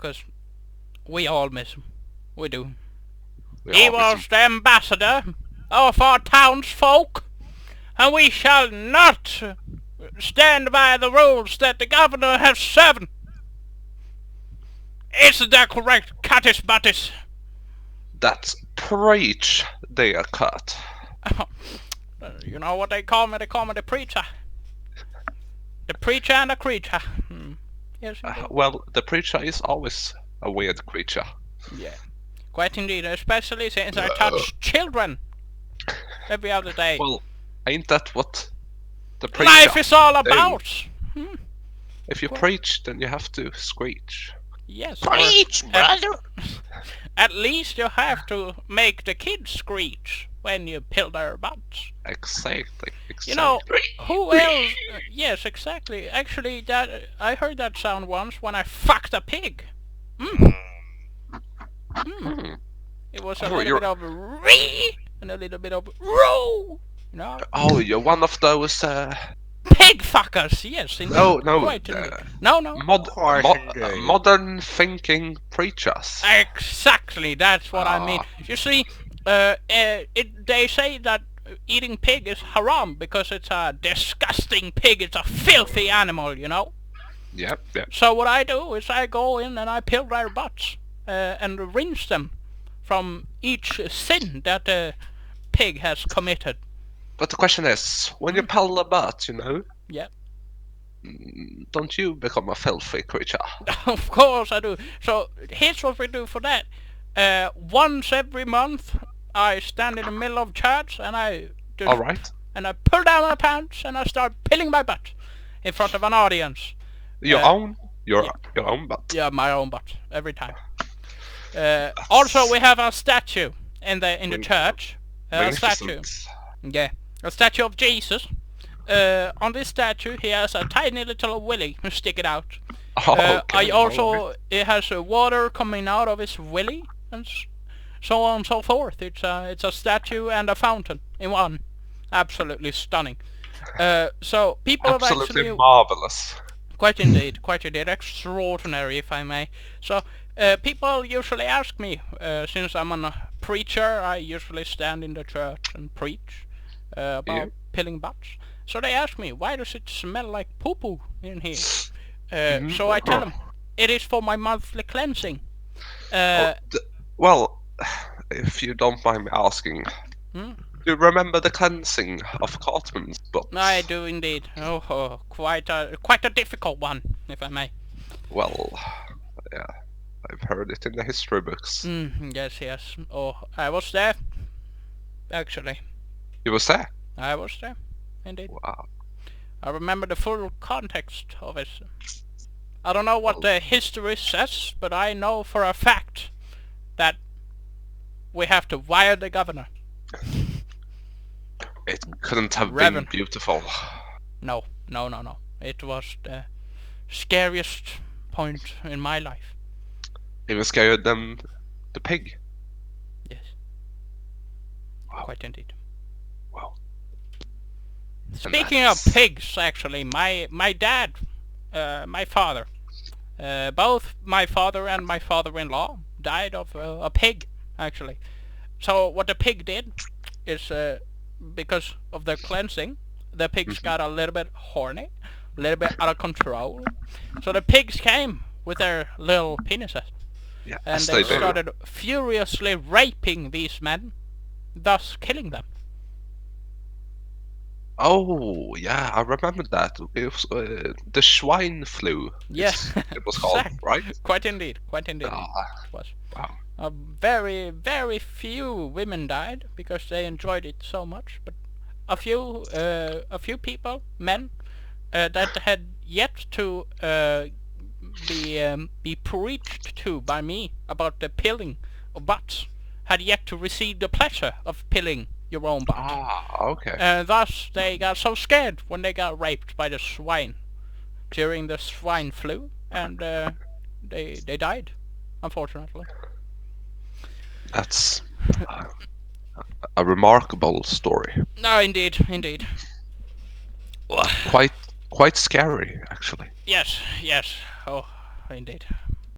because we all miss him. We do. We He all miss was him. the ambassador of our townsfolk, and we shall not stand by the rules that the governor has set. Isn't that correct, Catus Buttis? That's preach, dear Cut. You know what they call me? They call me the preacher. The preacher and the creature. Yes, indeed. Well, the preacher is always a weird creature. Yeah, quite indeed, especially since I touch children every other day. Well, ain't that what the preacher... Life is all do? about. If you preach, then you have to screech. Yes. Preach, brother! At least you have to make the kids screech when you pill their butts. Exactly. You know, who else? Yes, exactly. Actually, that I heard that sound once when I fucked a pig. It was a little bit of ree and a little bit of row. You know, Oh, you're one of those pig fuckers. Yes, indeed. no, Quite indeed. No. modern thinking preachers. Exactly, that's what I mean. You see, they say that eating pig is haram because it's a disgusting pig. It's a filthy animal, you know. Yep. So what I do is I go in and I pill their butts and rinse them from each sin that the pig has committed. But the question is, when you peel the butt, you know, Yeah. don't you become a filthy creature? Of course I do. So here's what we do for that. Once every month, I stand in the middle of church and I just All right. and I pull down my pants and I start pilling my butt in front of an audience. Your own butt. Yeah, my own butt every time. Also, we have a statue in the church. A statue. Magnificent. Yeah, a statue of Jesus. On this statue, he has a tiny little willy sticking out. Oh, I also it has water coming out of his willy and so on and so forth. It's a statue and a fountain in one. Absolutely stunning. So people have absolutely actually marvelous. quite indeed, extraordinary, if I may. So people usually ask me, since I'm a preacher, I usually stand in the church and preach about pilling butts. So they ask me, why does it smell like poo-poo in here? So I tell them, it is for my monthly cleansing. Well, if you don't mind me asking, do you remember the cleansing of Cartman's butt? I do indeed. Oh, quite a difficult one, if I may. Well, yeah, I've heard it in the history books. Yes. Oh, I was there. Actually, You were there? I was there, indeed. Wow. I remember the full context of it. I don't know what the history says, but I know for a fact that we have to wire the governor. It couldn't have Reverend. been beautiful. No. It was the scariest point in my life. Even scarier than the pig. Yes. Wow. Quite indeed. Wow. Speaking of pigs, actually, my dad, my father, both my father and my father-in-law died of a pig, actually. So what the pig did is, because of the cleansing, the pigs got a little bit horny, a little bit out of control. So the pigs came with their little penises, Yeah, and as they do. started furiously raping these men, thus killing them. Oh, yeah, I remember that. It was the swine flu. Yeah, It was called, exact- right? Quite indeed. Ah, It was. wow. Very, very few women died because they enjoyed it so much, but a few people, men, that had yet to be preached to by me about the pilling of butts, had yet to receive the pleasure of pilling your own butt. Ah, okay. And thus they got so scared when they got raped by the swine during the swine flu, and they died, unfortunately. That's a remarkable story. No, indeed. Quite scary, actually. Yes. Oh, indeed.